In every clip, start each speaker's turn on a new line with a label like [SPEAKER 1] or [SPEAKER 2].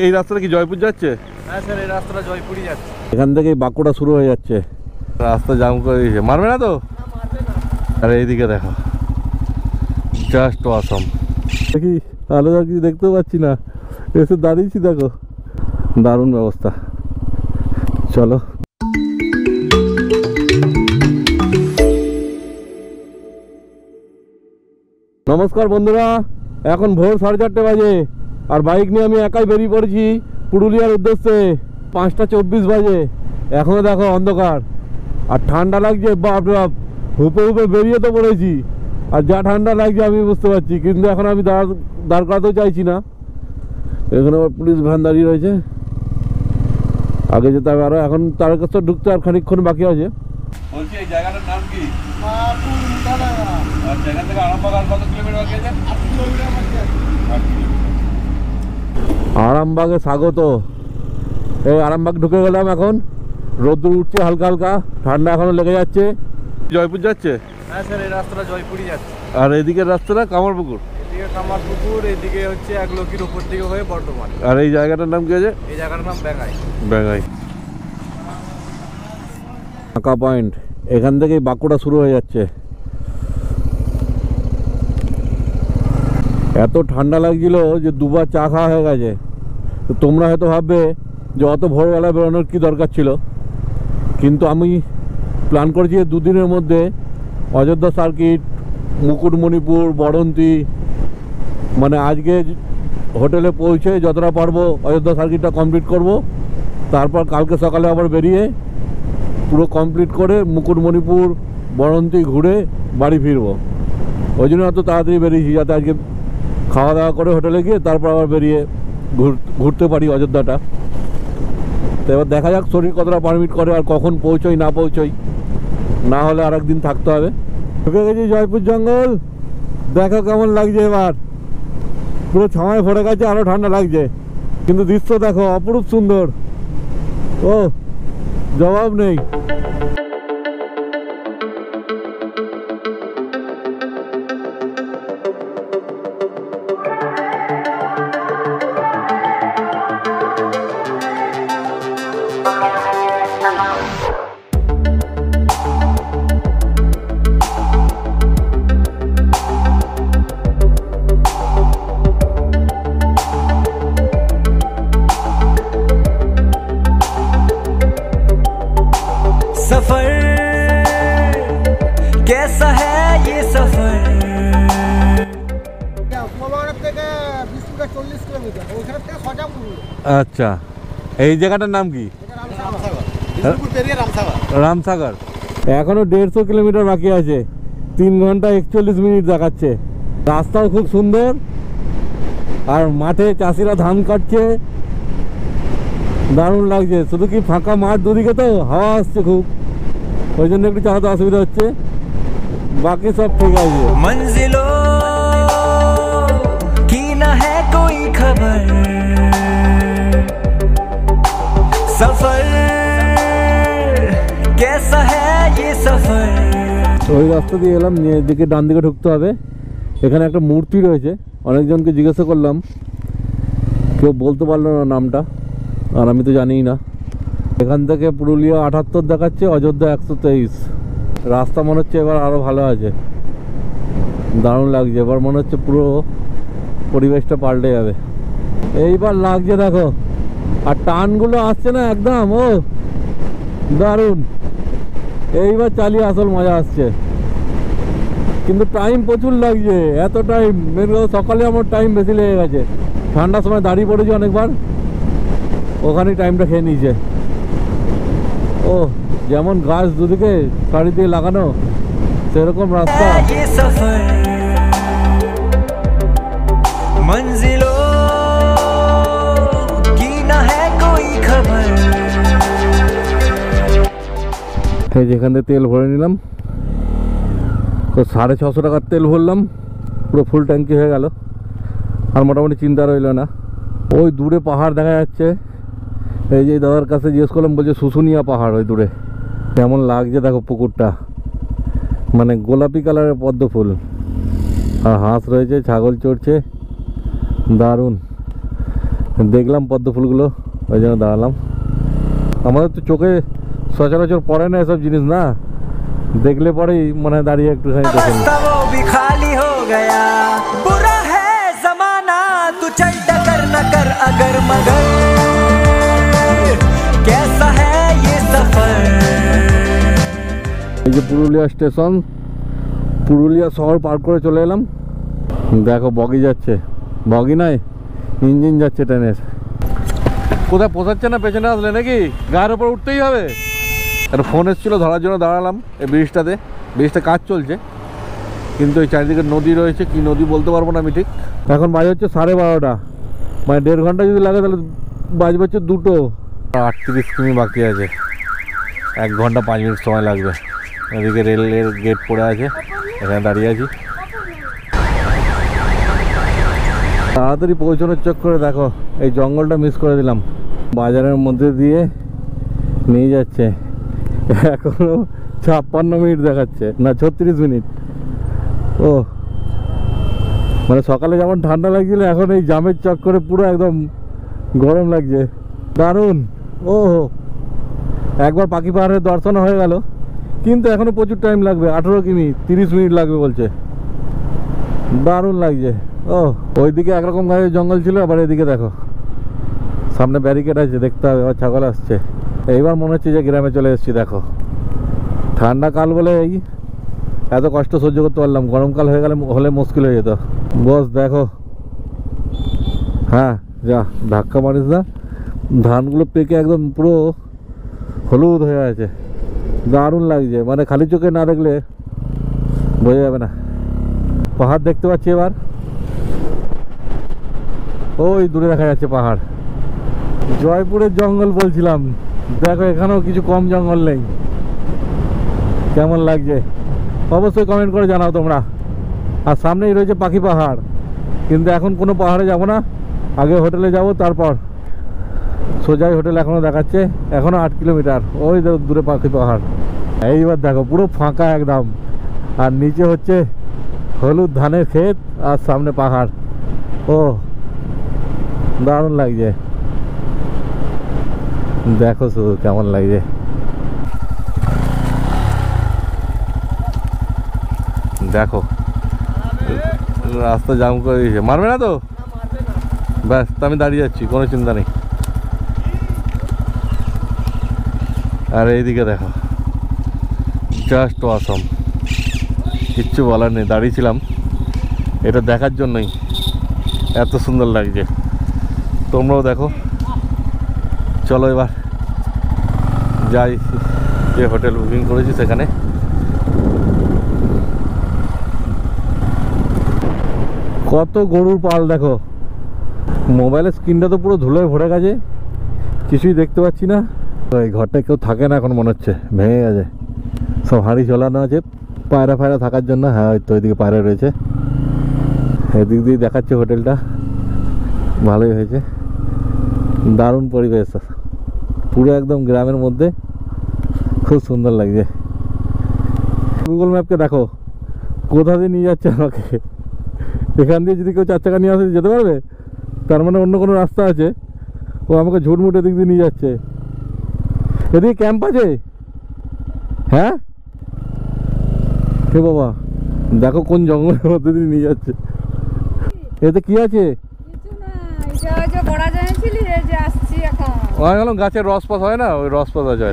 [SPEAKER 1] এই রাস্তাটা কি জয়পুর যাচ্ছে?
[SPEAKER 2] হ্যাঁ স্যার, এই রাস্তাটা জয়পুরই যাচ্ছে।
[SPEAKER 1] এখান থেকেই বাঁকুড়া শুরু হয়ে যাচ্ছে। রাস্তা জাম করে দিয়েছে। মারবে না তো? আরে এইদিকে দেখো, জাস্ট অসম। দেখি আলাদা কিছু দেখতেও পাচ্ছি না, এসে দাঁড়িয়েছি দেখো, দারুণ ব্যবস্থা। চলো। নমস্কার বন্ধুরা, এখন ভোর 4:30 বাজে আর বাইক নিয়ে আমি একাই বেরিয়ে পড়েছি পুরুলিয়ার উদ্দেশ্যে। 5:24 বাজে, এখনো দেখো অন্ধকার আর ঠান্ডা লাগছে। বাপ বাপ, হুপে হুপে বেরিয়ে তো পড়েছি, আর যা ঠান্ডা লাগছে আমি বুঝতে পারছি, কিন্তু এখন আমি দাঁড় করাতেও চাইছি না। এখানে আবার পুলিশ ভ্যান দাঁড়িয়ে রয়েছে, আগে যেতে হবে আরো। এখন তার কাছে ঢুকতে আর খানিকক্ষণ বাকি আছে। বলছি এই জায়গাটার নাম কি? জায়গা থেকে আরামবাগ আর কত কিলোমিটার বাকি আছে? 8 কিলোমিটার বাকি আছে। আরামবাগে স্বাগত। এই আরামবাগ ঢুকে গেলাম এখন। রোদ্দুর উঠছে হালকা হালকা, ঠান্ডা এখনো লেগে যাচ্ছে। জয়পুর যাচ্ছে?
[SPEAKER 2] হ্যাঁ স্যার, এই রাস্তাটা জয়পুরই যাচ্ছে।
[SPEAKER 1] আর এদিকের রাস্তাটা কামারপুকুর?
[SPEAKER 2] এদিকে কামারপুকুর, এদিকে হচ্ছে 1 লক্ষির উপর দিকে হয়ে বর্ধমান।
[SPEAKER 1] আর এই জায়গাটার নাম কি আছে?
[SPEAKER 2] এই জায়গাটার নাম বেঙ্গাই।
[SPEAKER 1] বেঙ্গাই ফাঁকা পয়েন্ট। এখান থেকেই বাঁকুড়া শুরু হয়ে যাচ্ছে। এত ঠান্ডা লাগছিল যে দুবার চা খাওয়া হয়ে গেছে। তো তোমরা হয়তো ভাববে যে অত ভোরবেলা বেরোনোর কী দরকার ছিল, কিন্তু আমি প্ল্যান করেছি 2 দিনের মধ্যে অযোধ্যা সার্কিট, মুকুটমণিপুর, বড়ন্তি, মানে আজকে হোটেলে পৌঁছে যতটা পারবো অযোধ্যা সার্কিটটা কমপ্লিট করব। তারপর কালকে সকালে আবার বেরিয়ে পুরো কমপ্লিট করে মুকুটমণিপুর, বড়ন্তি ঘুরে বাড়ি ফিরবো। ওই জন্য এত তাড়াতাড়ি বেরিয়েছি, যাতে আজকে খাওয়া দাওয়া করে হোটেলে গিয়ে তারপর আবার বেরিয়ে ঘুরতে পারি অযোধ্যাটা। তো এবার দেখা যাক শরীর কতটা পারমিট করে আর কখন পৌঁছোই না পৌঁছোই, না হলে আর একদিন থাকতে হবে। ঢুকে গেছি জয়পুর জঙ্গল। দেখো কেমন লাগছে, এবার পুরো ছামায় ভরে গেছে, আরও ঠান্ডা লাগছে, কিন্তু দৃশ্য দেখো অপরূপ সুন্দর। ও জবাব নেই।
[SPEAKER 3] सफर कैसा है ये सफर?
[SPEAKER 1] আচ্ছা, এই জায়গাটার নাম কি? রামসাগর। এখনো 150 কিলোমিটার বাকি আছে, 3 ঘন্টা 41 মিনিট দেখাচ্ছে। রাস্তাও খুব সুন্দর, আর মাঠে চাষিরা ধান কাটছে, দারুণ লাগছে। শুধু কি ফাঁকা মাঠ, দুদিকে তো হাওয়া আসছে খুব, ওই জন্য একটু চালাতে অসুবিধা হচ্ছে, বাকি সব ঠিক আছে।
[SPEAKER 3] मंजिलों की न है कोई खबर, सफर कैसा है ये सफर?
[SPEAKER 1] ওই রাস্তা দিয়ে এলাম, এদিকে ডান দিকে ঢুকতে হবে। এখানে একটা মূর্তি রয়েছে, অনেকজনকে জিজ্ঞাসা করলাম, কেউ বলতে পারলো না নামটা, আর আমি তো জানিই না। এখান থেকে পুরুলিয়া 78 দেখাচ্ছে, অযোধ্যা 123। রাস্তা মনে হচ্ছে এবার আরও ভালো আছে, দারুণ লাগছে। এবার মনে হচ্ছে পুরো পরিবেশটা পাল্টে যাবে। এইবার লাগছে দেখো, আর টানগুলো আসছে না একদম, ও দারুণ। এইবার চালিয়ে আসল মজা আসছে, কিন্তু টাইম প্রচুর লাগছে। এত টাইম, সকালে আমার টাইম বেশি লেগে গেছে। ঠান্ডার সময় দাঁড়িয়ে পড়েছি অনেকবার, ওখানেই টাইমটা খেয়ে নিয়েছে। ও যেমন গাছ দুদিকে সারি দিয়ে লাগানো, সেরকম রাস্তা।
[SPEAKER 3] मंजिलों की न है कोई खबर।
[SPEAKER 1] এই যেখান থেকে তেল ভরে নিলাম, তো 650 টাকার তেল ভরলাম, পুরো ফুল ট্যাঙ্কি হয়ে গেল। আর মোটামুটি চিন্তা রইল না। ওই দূরে পাহাড় দেখা যাচ্ছে, এই যে দাদার কাছে জিজ্ঞেস করলাম, বলছে শুশুনিয়া পাহাড় ওই দূরে। কেমন লাগছে দেখো পুকুরটা, মানে গোলাপি কালারের পদ্ম ফুল, আর হাঁস রয়েছে, ছাগল চড়ছে, দারুণ। দেখলাম পদ্ম ফুলগুলো, ওই জন্য দাঁড়ালাম। আমাদের তো চোখে সচরাচর পড়ে না এসব জিনিস, না দেখলে পরেই মনে হয় দাঁড়িয়ে একটুখানি দেখে নিই।
[SPEAKER 3] रास्ता वो भी खाली हो गया, बुरा है जमाना, तू चल डगर न कर अगर मगर, कैसा है ये सफर।
[SPEAKER 1] এই যে পুরুলিয়া স্টেশন, পুরুলিয়া শহর পার করে চলে এলাম। দেখো বগি যাচ্ছে, বগি নয় ইঞ্জিন যাচ্ছে ট্রেনের। কোথায় পোষাচ্ছে না পেছনে আসলে নাকি, গায়ের ওপর উঠতেই হবে। একটা ফোন এসেছিলো ধরার জন্য দাঁড়ালাম এই ব্রিজটাতে। ব্রিজটা কাজ চলছে, কিন্তু এই চারিদিকে নদী রয়েছে, কি নদী বলতে পারবো না আমি ঠিক। এখন বাজে হচ্ছে 12:30, মানে 1.5 ঘন্টা যদি লাগে তাহলে বাজবে হচ্ছে 2টো। 38 কিমি বাকি আছে, 1 ঘন্টা 5 মিনিট সময় লাগবে। এদিকে রেলের গেট পড়ে আছে, এখানে দাঁড়িয়ে আছি। তাড়াতাড়ি পৌঁছানোর চক্করে দেখো এই জঙ্গলটা মিস করে দিলাম। বাজারের মধ্যে দিয়ে নিয়ে যাচ্ছে, এখনো 56 মিনিট দেখাচ্ছে, না 36 মিনিট। ও মানে সকালে যেমন ঠান্ডা লাগছিল, এখন এই জামের চক্করে পুরো একদম গরম লাগছে। দারুণ। ও একবার পাখি পাহাড়ের দর্শন হয়ে গেল, কিন্তু এখনো প্রচুর টাইম লাগবে। 18 কিমি 30 মিনিট লাগবে বলছে। দারুণ লাগছে। ও ওইদিকে একরকম গায়ে জঙ্গল ছিল, আবার এদিকে দেখো সামনে ব্যারিকেড আছে, দেখতে হবে। আবার ছাগল আসছে। এইবার মনে হচ্ছে যে গ্রামে চলে এসেছি। দেখো ঠান্ডা কাল বলে এই এত কষ্ট সহ্য করতে পারলাম, গরমকাল হলে মুশকিল হয়ে যেত। বস দেখো, হ্যাঁ যা ধাক্কা মারিস না, ধানগুলো পেকে একদম পুরো হলুদ হয়ে আছে। দারুণ লাগছে, মানে খালি চোখে না দেখলে বোঝা যাবে না। পাহাড় দেখতে পাচ্ছি এবার, ওই দূরে দেখা যাচ্ছে পাহাড়। জয়পুরের জঙ্গল বলছিলাম, দেখো এখানেও কিছু কম জঙ্গল নেই। কেমন লাগছে অবশ্যই কমেন্ট করে জানাও তোমরা। আর সামনেই রয়েছে পাখি পাহাড়, কিন্তু এখন কোনো পাহাড়ে যাব না, আগে হোটেলে যাব, তারপর সোজাই হোটেল। এখনো দেখাচ্ছে এখনো 8 কিলোমিটার। ওই দূরে পাখি পাহাড়। এইবার দেখো পুরো ফাঁকা একদম, আর নিচে হচ্ছে হলুদ ধানের ক্ষেত, আর সামনে পাহাড়। ও দারুণ লাগছে, দেখো শুধু কেমন লাগছে। দেখো রাস্তা জাম করে দিয়েছে, মারবে না তো? ব্যাস, তো আমি দাঁড়িয়ে যাচ্ছি, কোনো চিন্তা নেই। আর এইদিকে দেখো জাস্ট অসম, কিচ্ছু বলার নেই। দাঁড়িয়েছিলাম এটা দেখার জন্যই, এত সুন্দর লাগছে। তোমরাও দেখো। চলো এবার যাই, যে হোটেল বুকিং করেছি সেখানে। কত গরুর পাল দেখো। মোবাইলের স্ক্রিনটা তো পুরো ধুলোয় ভরে গেছে, কিছুই দেখতে পাচ্ছি না। এই ঘরটায় কেউ থাকে না এখন, মনে হচ্ছে ভেঙে গেছে। সব হাঁড়ি ঝোলানো আছে পায়রা ফায়রা থাকার জন্য। হ্যাঁ ওই তো ওইদিকে পায়রা রয়েছে। এদিক দিয়ে দেখাচ্ছে হোটেলটা, ভালোই হয়েছে। দারুণ পরিবেশ, পুরো একদম গ্রামের মধ্যে, খুব সুন্দর লাগছে। গুগল ম্যাপকে দেখো কোথা দিয়ে নিয়ে যাচ্ছে আমাকে। এখান দিয়ে যদি কেউ 4 চাকা নিয়ে আসে যেতে পারবে, তার মানে অন্য কোনো রাস্তা আছে। ও আমাকে ঝুটমুট এদিক দিয়ে নিয়ে যাচ্ছে। এদিকে ক্যাম্প আছে, হ্যাঁ হে বাবা, দেখো কোন জঙ্গলের মধ্যে দিয়ে নিয়ে যাচ্ছে। এতে কি আছে? গাছের রসপাস হয় না, ওই রসপাস আছে।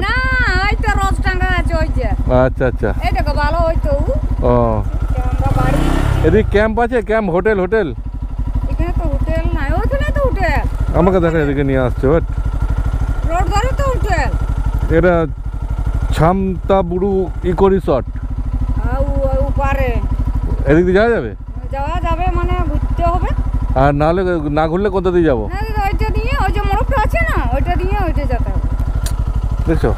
[SPEAKER 1] আচ্ছা আচ্ছা, ও এদিকে ক্যাম্প আছে, ক্যাম্প হোটেল হোটেল আমাকে দেখা এদিকে নিয়ে আসছে। এটা ছামতা বুড়ু ইকো রিসর্ট, এদিক দিয়ে যাওয়া যাবে?
[SPEAKER 4] যাওয়া যাবে, মানে ঘুরতে হবে।
[SPEAKER 1] আর নাহলে না ঘুরলে কোথা দিয়ে যাবো?
[SPEAKER 4] ওইটা দিয়ে, ওই যে মোড়কটা আছে না, ওইটা দিয়ে ওইটা যেতে হবে।
[SPEAKER 1] দেখছো,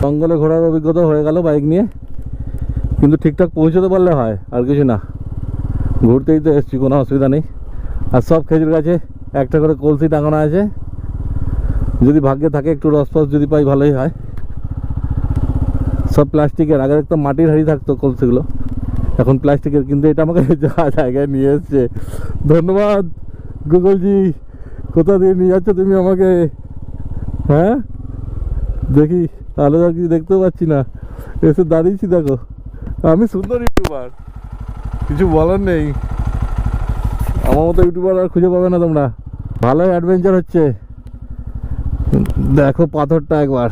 [SPEAKER 1] জঙ্গলে ঘোরার অভিজ্ঞতা হয়ে গেল বাইক নিয়ে, কিন্তু ঠিকঠাক পৌঁছতে পারলে হয়, আর কিছু না। ঘুরতেই তো এসছি, কোনো অসুবিধা নেই। আর সব খেজুর গাছে একটা করে কলসি টাঙানো আছে, যদি ভাগ্যে থাকে একটু রসফস যদি পাই ভালোই হয়। সব প্লাস্টিকের, আগে একদম মাটির হাঁড়ি থাকতো কলসিগুলো, এখন প্লাস্টিকের। কিন্তু এটা আমাকে যা জায়গায় নিয়ে এসছে, ধন্যবাদ গুগলজি, কোথা দিয়ে নিয়ে যাচ্ছ তুমি আমাকে? হ্যাঁ দেখি, আলাদা কিছু দেখতেও পাচ্ছি না, এসে দাঁড়িয়েছি দেখো। আমি সুন্দর ইউটিউবার, কিছু বলার নেই। আমার মতো ইউটিউবার আর খুঁজে পাবে না তোমরা। ভালোই অ্যাডভেঞ্চার হচ্ছে। দেখো পাথরটা একবার,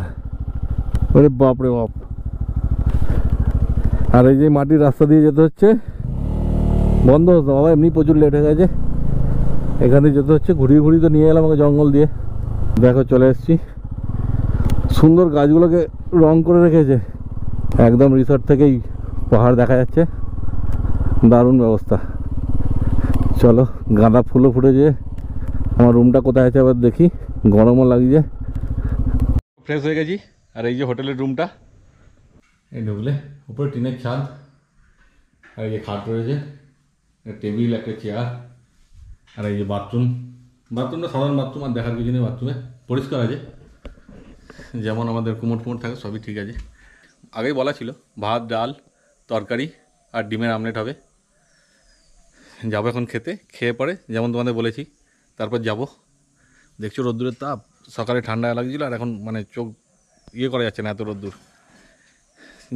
[SPEAKER 1] ওরে বাপ রে বাপ। আর এই যে মাটির রাস্তা দিয়ে যেতে হচ্ছে, বন্ধ হতো বাবা, এমনি প্রচুর লেট হয়ে গেছে। এখানে যেতে হচ্ছে, ঘুরিয়ে ঘুরিয়ে তো নিয়ে এলাম আমাকে জঙ্গল দিয়ে। দেখো চলে এসেছি। সুন্দর গাছগুলোকে রং করে রেখেছে, একদম রিসর্ট থেকেই পাহাড় দেখা যাচ্ছে, দারুণ ব্যবস্থা। চলো, গাঁদা ফুলও ফুটেছে। আমার রুমটা কোথায় আছে আবার দেখি, গরমও লাগছে। ফ্রেশ হয়ে গেছি। আর এই যে হোটেলের রুমটা, এই ঢুকলে উপরে টিনের ছাদ, আর এই যে খাট রয়েছে, টেবিল, একটা চেয়ার, আর এই যে বাথরুম। বাথরুমটা সাধারণ বাথরুম, আর দেখার কিছু নেই। বাথরুমে পরিষ্কার আছে, যেমন আমাদের কুমোট ফুমোট থাকে সবই ঠিক আছে। আগেই বলা ছিল ভাত, ডাল, তরকারি আর ডিমের আমলেট হবে। যাবো এখন খেতে, খেয়ে পরে যেমন তোমাদের বলেছি তারপর যাব। দেখছো রোদ্দুরের তাপ, সকালে ঠান্ডা লাগছিলো, আর এখন মানে চোখ ইয়ে করা যাচ্ছে না, এত রোদ্দুর।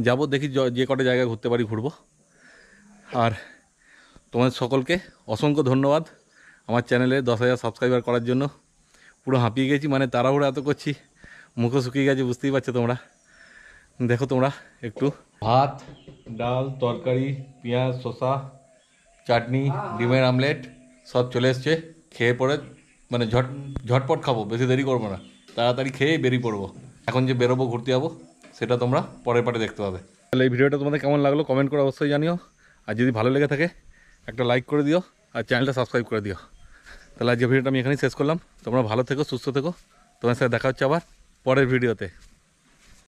[SPEAKER 1] যাবো, দেখি যে কটা জায়গায় ঘুরতে পারি ঘুরবো। আর তোমাদের সকলকে অসংখ্য ধন্যবাদ আমার চ্যানেলে 10,000 সাবস্ক্রাইবার করার জন্য। পুরো হাঁপিয়ে গেছি, মানে তাড়াহুড়ো এত করছি, মুখও শুকিয়ে গেছে, বুঝতেই পারছো তোমরা। দেখো তোমরা একটু, ভাত, ডাল, তরকারি, পেঁয়াজ, শসা, চাটনি, ডিমের আমলেট সব চলে এসছে। খেয়ে পরে মানে ঝটপট খাবো, বেশি দেরি করবো না, তাড়াতাড়ি খেয়ে বেরিয়ে পড়বো। এখন যে বেরোবো ঘুরতে যাবো সেটা তোমরা পরের পার্টে দেখতে পাবে। তাহলে এই ভিডিওটা তোমাদের কেমন লাগলো কমেন্ট করে অবশ্যই জানিও। আর যদি ভালো লেগে থাকে একটা লাইক করে দিও, আর চ্যানেলটা সাবস্ক্রাইব করে দিও। তাহলে আজকে ভিডিওটা আমি এখানেই শেষ করলাম। তোমরা ভালো থেকো, সুস্থ থেকো। তোমার সাথে দেখা হচ্ছে আবার পরের ভিডিওতে।